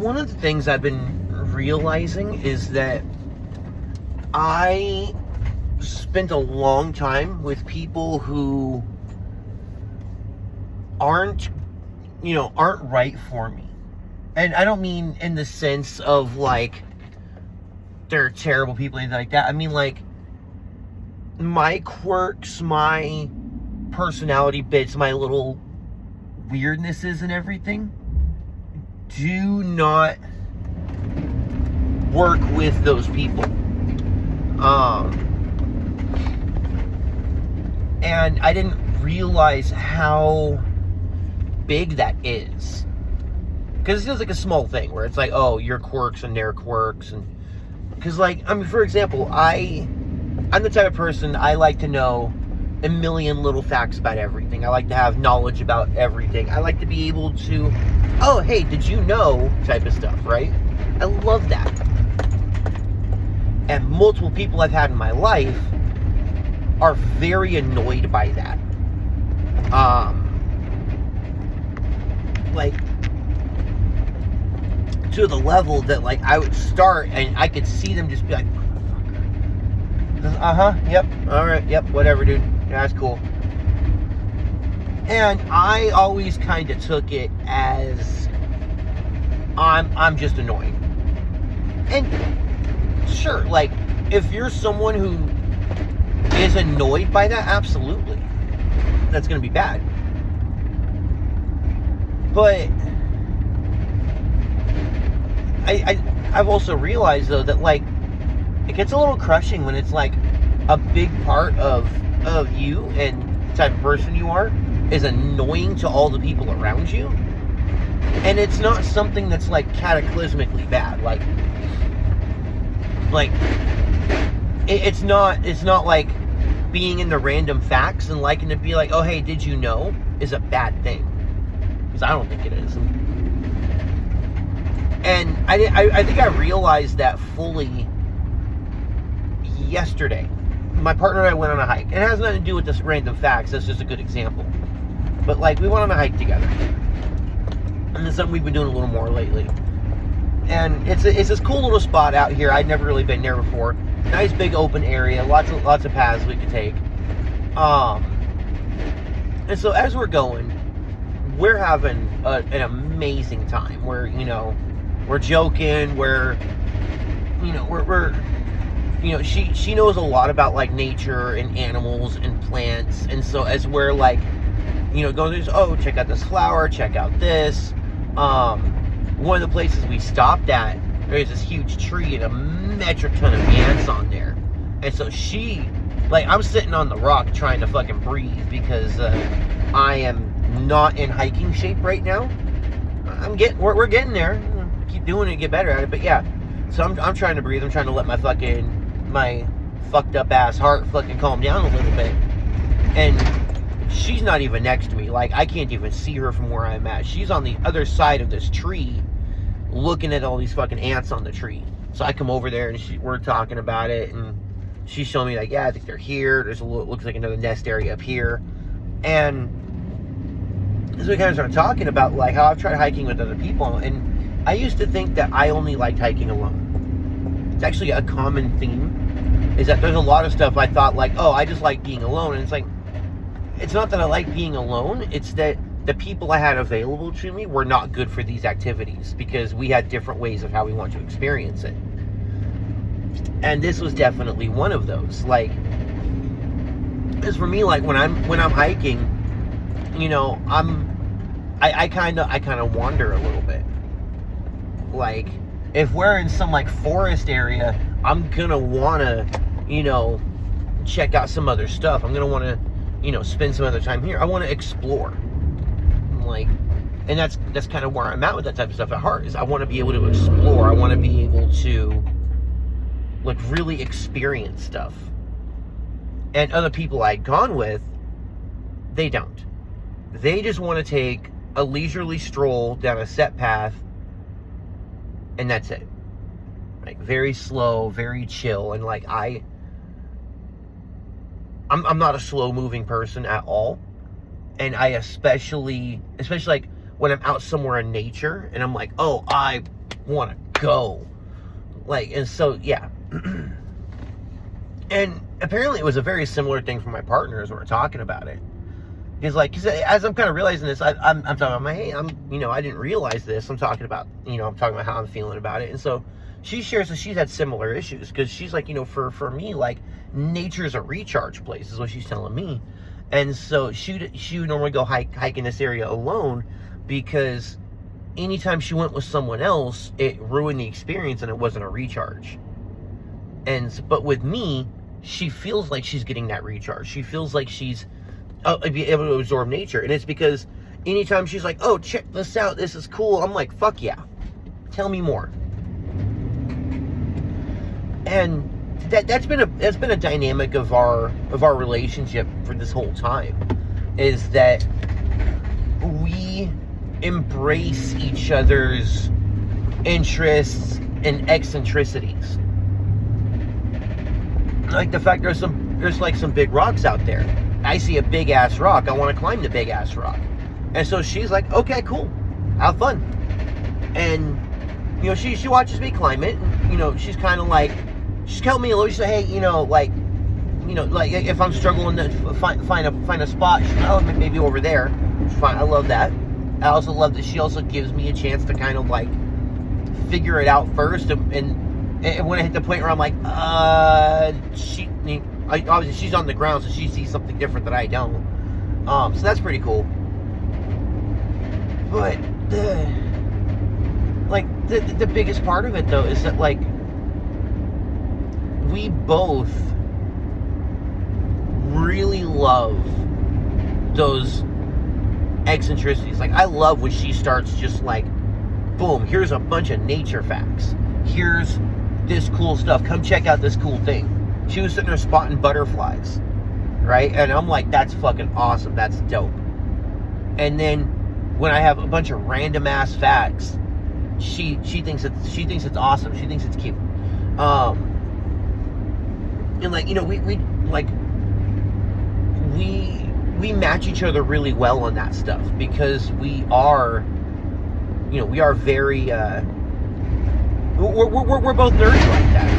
one of the things I've been realizing is that I spent a long time with people who aren't right for me. And I don't mean in the sense of, like, they're terrible people, anything like that. I mean, like, my quirks, my personality bits, my little weirdnesses and everything do not work with those people. And I didn't realize how big that is. Because it feels like a small thing where it's like, oh, your quirks and their quirks. And because, like, I mean, for example, I'm the type of person, I like to know a million little facts about everything. I like to have knowledge about everything. I like to be able to, oh, hey, did you know, type of stuff, right? I love that. And multiple people I've had in my life are very annoyed by that. Like, to the level that, like, I would start and I could see them just be like, yep, alright, yep, whatever, dude. Yeah, that's cool. And I always kind of took it as I'm just annoying. And sure, like, if you're someone who is annoyed by that, absolutely, that's going to be bad. But I've also realized, though, that, like, it gets a little crushing when it's like a big part of you and the type of person you are is annoying to all the people around you. And it's not something that's, like, cataclysmically bad. Like it's not like being into random facts and liking to be like, oh, hey, did you know, is a bad thing. Because I don't think it is. And I think I realized that fully yesterday. My partner and I went on a hike. It has nothing to do with this random facts. That's just a good example. But, like, we went on a hike together. And it's something we've been doing a little more lately. And it's this cool little spot out here. I'd never really been there before. Nice big open area. Lots of paths we could take. And so as we're going, we're having an amazing time. We're joking. We're she knows a lot about, like, nature and animals and plants. And so as we're, like, going through, oh, check out this flower, check out this. One of the places we stopped at, there's this huge tree and a metric ton of ants on there. And so I'm sitting on the rock trying to fucking breathe because I am not in hiking shape right now. We're getting there. Keep doing it, get better at it. But yeah, so I'm trying to breathe. I'm trying to let my fucked up ass heart fucking calm down a little bit. And she's not even next to me. Like, I can't even see her from where I'm at. She's on the other side of this tree looking at all these fucking ants on the tree. So I come over there and we're talking about it, and she's showing me, like, yeah, I think they're here. There's looks like another nest area up here. And so we kind of started talking about, like, how I've tried hiking with other people, and I used to think that I only liked hiking alone. It's actually a common theme, is that there's a lot of stuff I thought, like, oh, I just like being alone. And it's like, it's not that I like being alone, it's that the people I had available to me were not good for these activities because we had different ways of how we want to experience it. And this was definitely one of those. Like, because for me, like, when I'm hiking, I kind of wander a little bit. Like, if we're in some, like, forest area, I'm gonna wanna, check out some other stuff. I'm gonna wanna, spend some other time here. I want to explore. Like, and that's kind of where I'm at with that type of stuff at heart, is I want to be able to explore. I want to be able to, like, really experience stuff. And other people I'd gone with, they don't. They just want to take a leisurely stroll down a set path, and that's it. Like, very slow, very chill. And, like, I'm not a slow moving person at all. And I especially like when I'm out somewhere in nature and I'm like, oh, I want to go. Like, and so, yeah. And apparently it was a very similar thing for my partner as we were talking about it. Because, like, as I'm kind of realizing this, I'm talking about hey, I didn't realize this. I'm talking about how I'm feeling about it. And so she shares that she's had similar issues because she's like, for me, like, nature's a recharge place is what she's telling me. And so she would normally go hike in this area alone because anytime she went with someone else, it ruined the experience and it wasn't a recharge. But with me, she feels like she's getting that recharge. She feels like she's be able to absorb nature. And it's because anytime she's like, oh, check this out, this is cool, I'm like, fuck yeah, tell me more. And that's been a dynamic of our relationship for this whole time, is that we embrace each other's interests and eccentricities. Like the fact there's some big rocks out there. I see a big ass rock. I want to climb the big ass rock. And so she's like, okay, cool, have fun. And she watches me climb it. And, she's kind of like, she's telling me a little. She said, hey, like if I'm struggling to find a spot, she's like, oh, maybe over there. It's fine. I love that. I also love that she also gives me a chance to kind of like figure it out first. And when I hit the point where I'm like, obviously she's on the ground, so she sees something different that I don't. So that's pretty cool. But the biggest part of it though is that like we both really love those eccentricities. Like, I love when she starts just like, boom, here's a bunch of nature facts. Here's this cool stuff. Come check out this cool thing. She was sitting there spotting butterflies, right? And I'm like, that's fucking awesome. That's dope. And then when I have a bunch of random ass facts, she thinks it's awesome. She thinks it's cute. And like, we match each other really well on that stuff because we are very we're both nerds like that,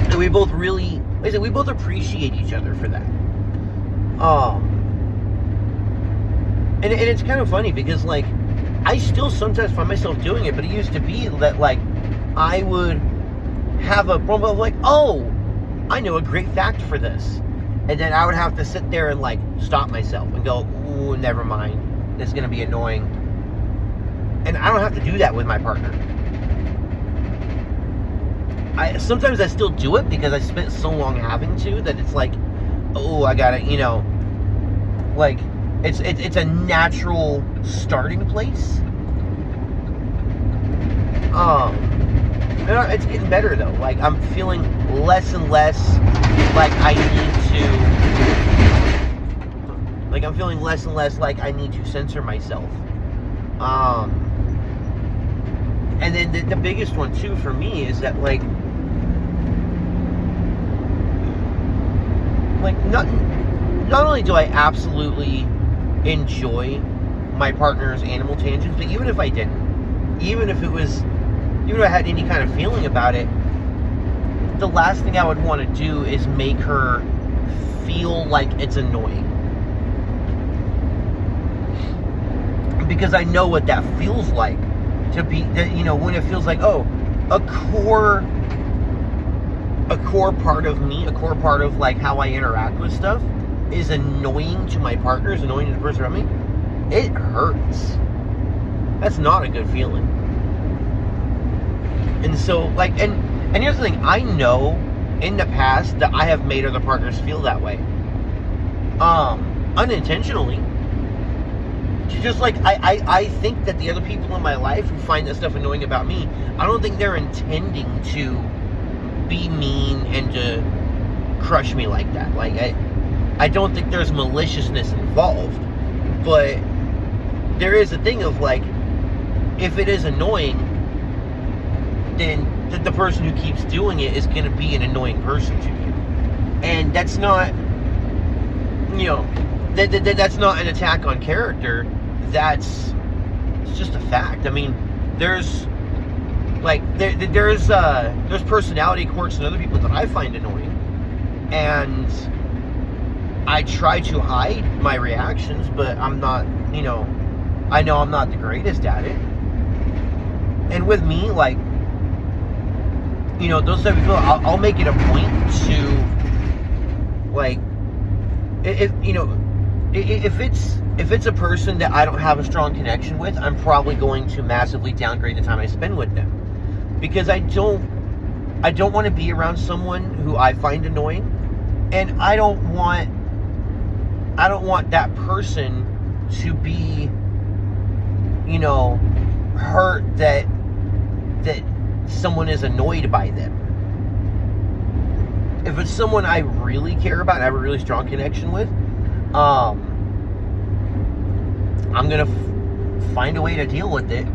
and we both really, like I said, we both appreciate each other for that. And it's kind of funny because like I still sometimes find myself doing it, but it used to be that like I would have a problem of like, oh, I know a great fact for this. And then I would have to sit there and like stop myself and go, ooh, never mind. This is going to be annoying. And I don't have to do that with my partner. Sometimes I still do it because I spent so long having to that it's like, oh, I gotta, like it's a natural starting place. It's getting better though. Like I'm feeling less and less like I need to censor myself. And then the biggest one too for me is that like not only do I absolutely enjoy my partner's animal tangents, but even if I didn't, even if I had any kind of feeling about it, the last thing I would want to do is make her feel like it's annoying. Because I know what that feels like to be, when it feels like, oh, a core part of me, a core part of like how I interact with stuff is annoying to my partner, is annoying to the person around me. It hurts. That's not a good feeling. And so, like, and here's the thing, I know in the past that I have made other partners feel that way. Unintentionally. Just like, I think that the other people in my life who find that stuff annoying about me, I don't think they're intending to be mean and to crush me like that. Like, I don't think there's maliciousness involved. But there is a thing of, like, if it is annoying, then the person who keeps doing it is going to be an annoying person to you. And that's not, that's not an attack on character. That's it's just a fact. I mean, there's personality quirks in other people that I find annoying, and I try to hide my reactions, but I'm not, I know I'm not the greatest at it. And with me, like, those type of people, I'll make it a point to, like, if it's a person that I don't have a strong connection with, I'm probably going to massively downgrade the time I spend with them, because I don't want to be around someone who I find annoying, and I don't want that person to be, hurt that someone is annoyed by them. If it's someone I really care about and have a really strong connection with, I'm gonna find a way to deal with it.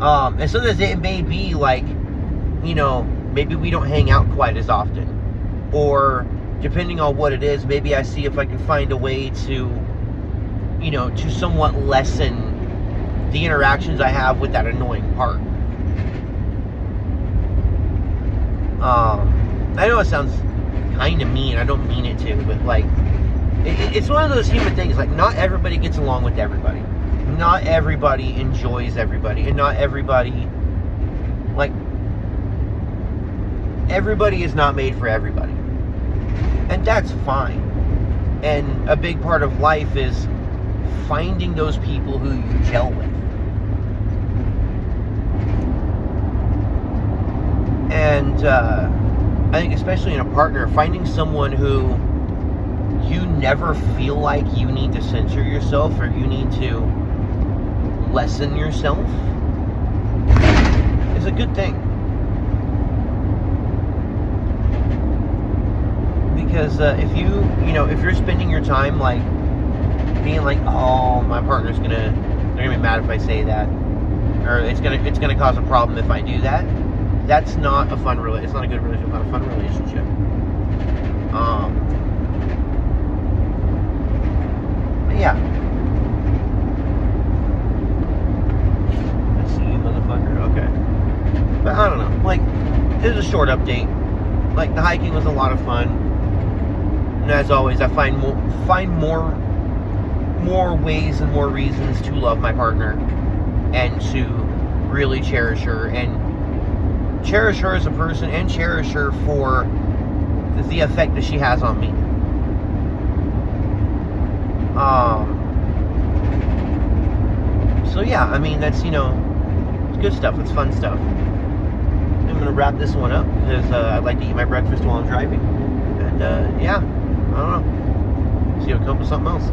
And sometimes it may be like, maybe we don't hang out quite as often, or depending on what it is, maybe I see if I can find a way to, to somewhat lessen the interactions I have with that annoying part. I know it sounds kind of mean. I don't mean it to, but like, it's one of those human things. Like, not everybody gets along with everybody. Not everybody enjoys everybody, and not everybody, like, everybody is not made for everybody, and that's fine. And a big part of life is finding those people who you gel with. And I think especially in a partner, finding someone who you never feel like you need to censor yourself or you need to lessen yourself is a good thing. Because if you're spending your time like being like, oh, my partner's they're gonna be mad if I say that, or it's gonna cause a problem if I do that. That's not a fun relationship. It's not a good relationship. Not a fun relationship. But yeah. Let's see you, motherfucker. Okay. But I don't know. Like, it was a short update. Like, the hiking was a lot of fun. And as always, I find more ways and more reasons to love my partner and to really cherish her, and cherish her as a person, and cherish her for the effect that she has on me. So yeah, I mean, that's, it's good stuff. It's fun stuff. I'm gonna wrap this one up because I'd like to eat my breakfast while I'm driving. And yeah, I don't know. See you come up with something else.